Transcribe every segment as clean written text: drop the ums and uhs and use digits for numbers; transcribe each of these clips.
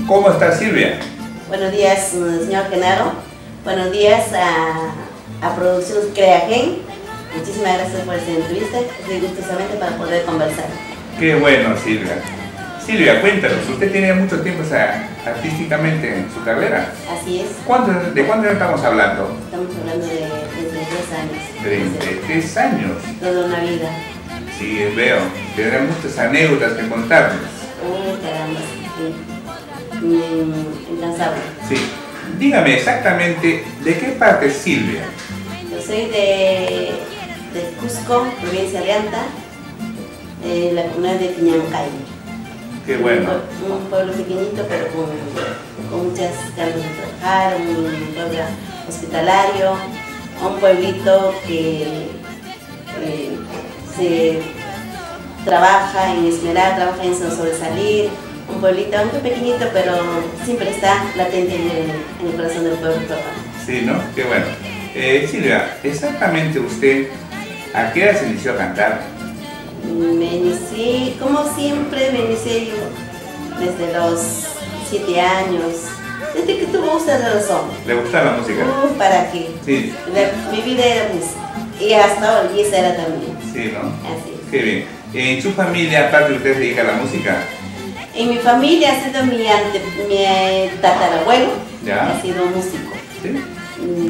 ¿Cómo está Silvia? Buenos días, señor Genaro. Buenos días a Producciones Creagen. Muchísimas gracias por esta entrevista. Estoy gustosamente para poder conversar. Qué bueno, Silvia. Silvia, cuéntanos, usted tiene mucho tiempo artísticamente en su carrera. Así es. ¿De cuánto estamos hablando? Estamos hablando de 33 años. 33 años. Toda una vida. Sí, veo. Tendrá muchas anécdotas que contarnos. Caramba, incansable. Sí. Dígame exactamente, ¿de qué parte es Silvia? Yo soy de Cusco, provincia de Anta, la comunidad de Piñancay. Qué bueno. Un pueblo pequeñito, pero con muchas ganas de trabajar, un pueblo hospitalario, un pueblito que se trabaja en esmerar, trabaja en sobresalir, un pueblito aunque pequeñito, pero siempre está latente en el corazón del pueblo. Sí, ¿no? Qué bueno. Silvia, exactamente usted, ¿a qué edad se inició a cantar? Me inicié, como siempre, yo desde los 7 años, desde que tuvo usted razón. ¿Le gustaba la música? ¿Para qué? Sí. Mi vida era música, y hasta hoy esa era también. Sí, ¿no? Así es. Qué bien. ¿En su familia, aparte de usted, se dedica a la música? En mi familia ha sido mi tatarabuelo, ¿Ya? ha sido músico. ¿Sí?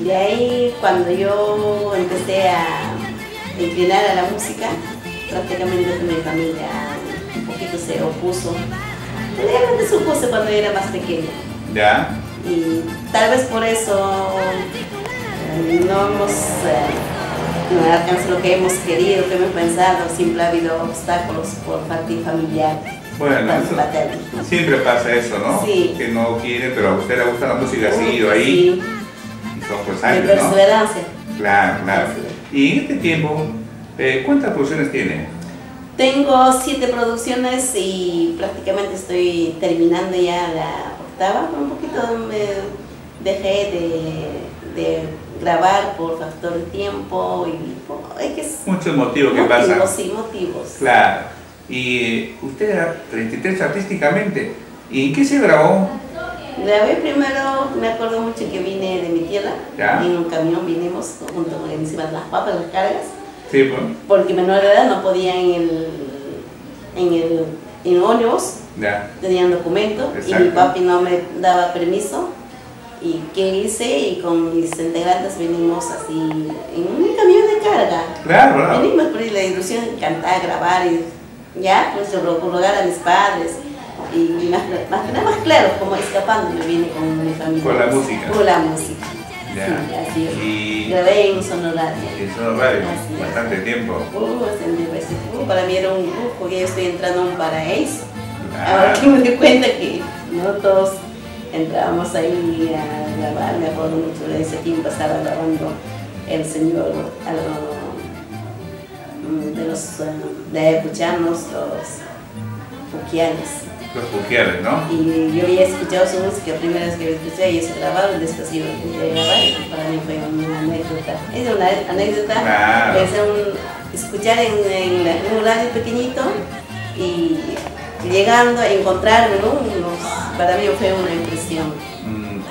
De ahí, cuando yo empecé a inclinar a la música, prácticamente mi familia un poquito se opuso. Realmente se opuso cuando yo era más pequeña. ¿Ya? Y tal vez por eso no hemos alcanzado lo que hemos querido, que hemos pensado. Siempre ha habido obstáculos por parte familiar. Bueno, siempre pasa eso, ¿no? Sí. Que no quiere, pero a usted le gusta la música, ha seguido ahí. Sí. Y son pues Mi años, ¿no? perseverancia. Claro, claro. Y en este tiempo, ¿cuántas producciones tiene? Tengo 7 producciones y prácticamente estoy terminando ya la octava. Un poquito me dejé de grabar por factor de tiempo y muchos motivos que pasan. Sí, motivos. Claro. Y usted era 33 artísticamente. ¿Y en qué se grabó? Grabé primero, me acuerdo mucho que vine de mi tierra. ¿Ya? En un camión vinimos junto con encima de las papas, las cargas. Sí, pues. Porque menor de edad no podía en ómnibus. Ya. Tenían documento. Exacto. Y mi papi no me daba permiso. ¿Y qué hice? Y con mis integrantes vinimos así en un camión de carga. Claro, claro. Venimos por la ilusión de cantar, grabar y ya, pues rogar a mis padres. Y más claro, como escapando me vine con mi familia. Con la música. Con la música. Ya. Sí, así es. Y grabé en un sonoradio. en Sonoradio, Así es. bastante tiempo. Para mí era un lujo que yo estoy entrando a un paraíso. Ah. Ahora que me doy cuenta que no todos entrábamos ahí a grabar. Me acuerdo mucho de ese tiempo, estaba grabando el señor, algo de escucharnos los puquianes. Los puquiales, ¿no? Y yo había escuchado su música, primera vez que lo escuché, y se grababa, después yo lo intenté grabar, y para mí fue una anécdota. Es una anécdota, Claro. es escuchar en un radio pequeñito y llegando a encontrarme, ¿no? Para mí fue una impresión.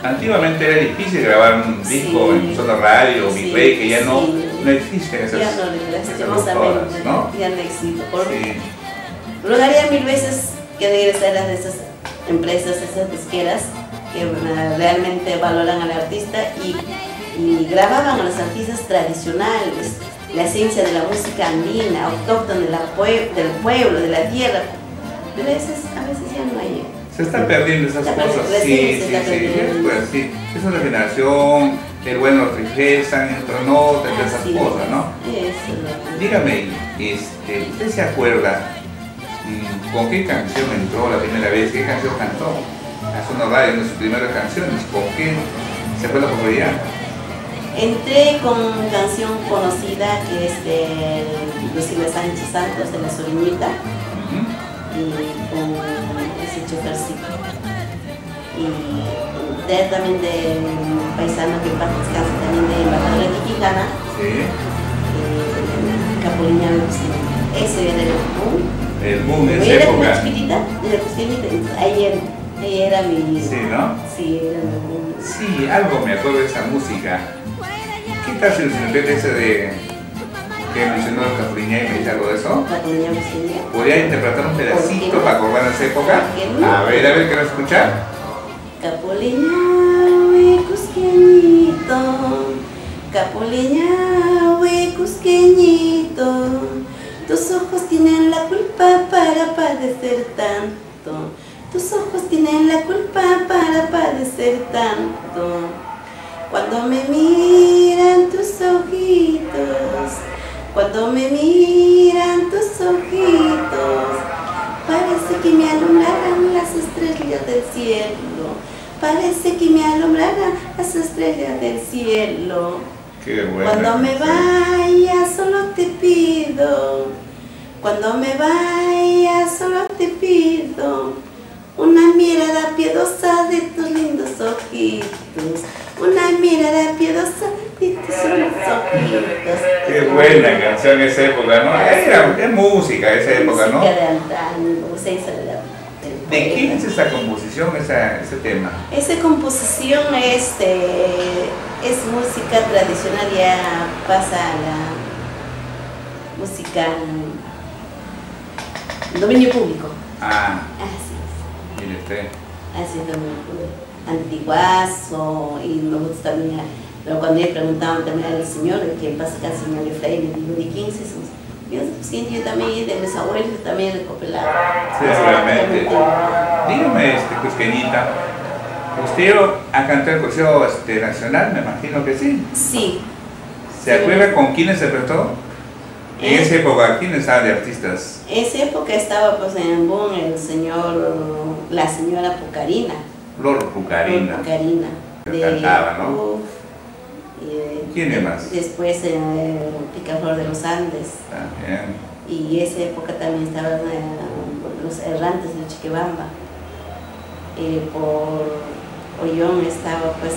Antiguamente era difícil grabar un disco en Sonoradio o Big Play, que ya no existen esas, ya no, lastimosamente, ¿no? Ya no existe. Sí. Rogaría 1000 veces que regresaran de esas empresas, esas disqueras que realmente valoran al artista y grababan a los artistas tradicionales, la esencia de la música andina, autóctona del pueblo, de la tierra. Pero a veces ya no hay. Se está perdiendo esas cosas. Sí. Pues, sí. Es una generación, el bueno lo regresan, el otro no, esas cosas, ¿no? Eso. Dígame, ¿usted se acuerda con qué canción entró la primera vez? ¿Qué canción cantó? A Sonoradio, una de sus primeras canciones. ¿Con qué se fue la popularidad? Entré con una canción conocida que es de Lucila Sánchez Santos, de La Sobrinita, y con ese chofercito. Y también de un paisano que en paz descansa, también de Embajadora Quijana, Capulina Lucina. Ese era el boom. El boom de esa Era época. chiquitita, ahí Ella era mi... Sí, ¿no? Sí, era mi... Sí, algo me acuerdo de esa música. ¿Qué tal si el repente ese de que mencionó el Capuliñá y me dice algo de eso? Capuliñá me enseñó. ¿Podría interpretar un pedacito para acordar esa época? A ver, quiero escuchar. Capuliñá, we cusqueñito, Capuliñá, we cusqueñito, tus ojos tienen la culpa para padecer tanto. Tus ojos tienen la culpa para padecer tanto. Cuando me miran tus ojitos, cuando me miran tus ojitos, parece que me alumbraran las estrellas del cielo. Parece que me alumbraran las estrellas del cielo. Qué buena. Cuando me vaya solo te pido, cuando me vaya solo te pido una mirada piadosa de tus lindos ojitos, una mirada piadosa de tus lindos ojitos. Qué buena canción esa época, ¿no? Era música esa época, ¿no? Música de antaño, como se dice ¿De quién es esa composición, ese tema? Esa composición es música tradicional, ya pasa a la música dominio público. Ah. Así es. Mire usted. Así es, dominio público. Antiguazo, y nosotros también, pero cuando le preguntaban también al señor, que pasa acá el señor Efraín, le digo, ¿de quién es eso? Yo también, de mis abuelos, también recopilaba. Sí, seguramente. Dígame, Cusqueñita, ¿usted ha cantado el Coliseo Nacional? Me imagino que sí. Sí. ¿Se acuerda con quiénes se presentó? En esa época, ¿quiénes estaban de artistas? En esa época estaba pues en boom la señora Pucarina. Flor Pucarina. Flor Pucarina. Cantaba, ¿no? ¿Quién más? Después Picaflor de los Andes. También. Y esa época también estaban los errantes de Chiquibamba. Por Ollón estaba pues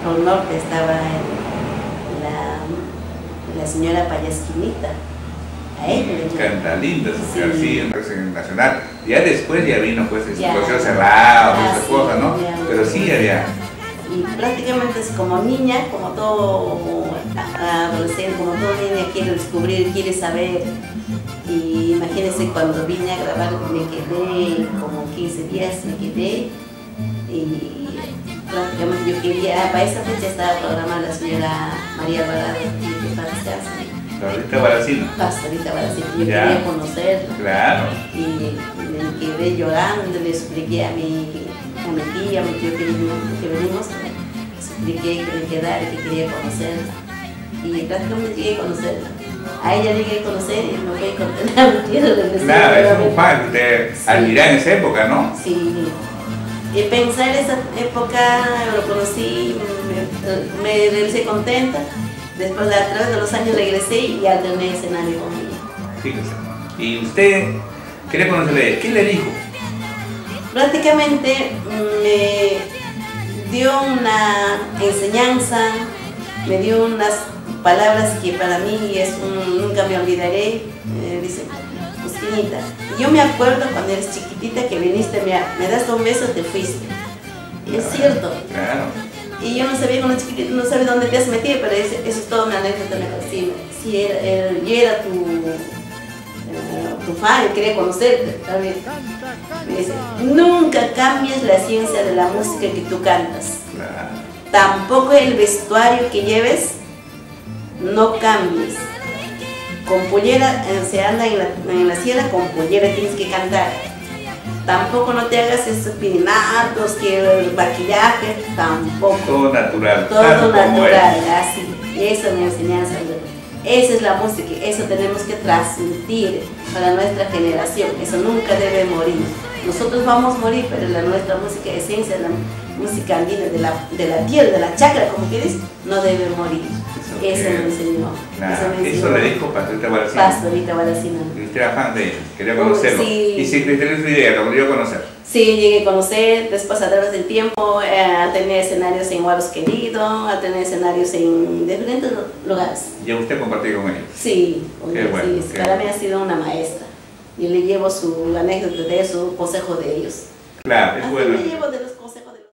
por norte estaba la señora Payasquinita. A él canta linda, sí. Así en Nacional. Ya después ya vino pues el Coliseo Cerrado, esas cosas, ¿no? Pero sí había. Y prácticamente es como niña, como todo adolescente, como todo niña quiere descubrir, quiere saber. Y imagínense cuando vine a grabar, me quedé como 15 días, me quedé. Y prácticamente yo quería, para esa fecha estaba programada la señora María Alvarado de Paz. Pastorita Baracino. Pastorita Baracino, yo quería conocerla. Claro. Y me quedé llorando, le expliqué a mi tía, a mi tío que venimos, expliqué que me quedara, que quería conocerla. Y prácticamente llegué a conocerla. A ella llegué a conocer y me voy a contar a mi tío. Claro, es un fan de admirar en esa época, ¿no? Sí. Y pensar esa época, lo conocí, me regresé contenta. Después, a través de los años, regresé y ya alterné escenario conmigo. Fíjese. ¿Y usted quería conocerle? ¿Qué le dijo? Prácticamente me dio una enseñanza, me dio unas palabras que para mí nunca me olvidaré. Dice, Cusqueñita, yo me acuerdo cuando eres chiquitita que viniste, me das un beso, te fuiste. Y es cierto. Claro. Y yo no sabía, cuando chiquitita, no sabía dónde te has metido, pero eso es todo una anécdota. Sí, yo era tu fan, quería conocerte. Me dice, nunca cambies la ciencia de la música que tú cantas. Claro. Tampoco el vestuario que lleves, no cambies. Con pollera, se anda en la sierra, con pollera tienes que cantar. Tampoco no te hagas esos pinatos, que el maquillaje, tampoco. Todo natural. Todo natural, así. Y esa es mi enseñanza. Esa es la música, eso tenemos que transmitir para nuestra generación. Eso nunca debe morir. Nosotros vamos a morir, pero nuestra música, esencia de la música andina, de la tierra, de la chacra, como quieres, no debe morir. Eso me enseñó. Eso le dijo Pastorita Baracino. Pastorita Baracino. Y usted era fan de ella, quería conocerlo. Sí. Y si tenía su idea, lo volvió a conocer. Sí, llegué a conocer, después a través del tiempo, a tener escenarios en Guaros Querido, a tener escenarios en diferentes lugares. ¿Y usted compartió con ellos? Sí, qué bueno, sí, para mí ha sido una maestra. Yo le llevo su anécdota de su consejo de ellos. Claro, es Así bueno. me llevo de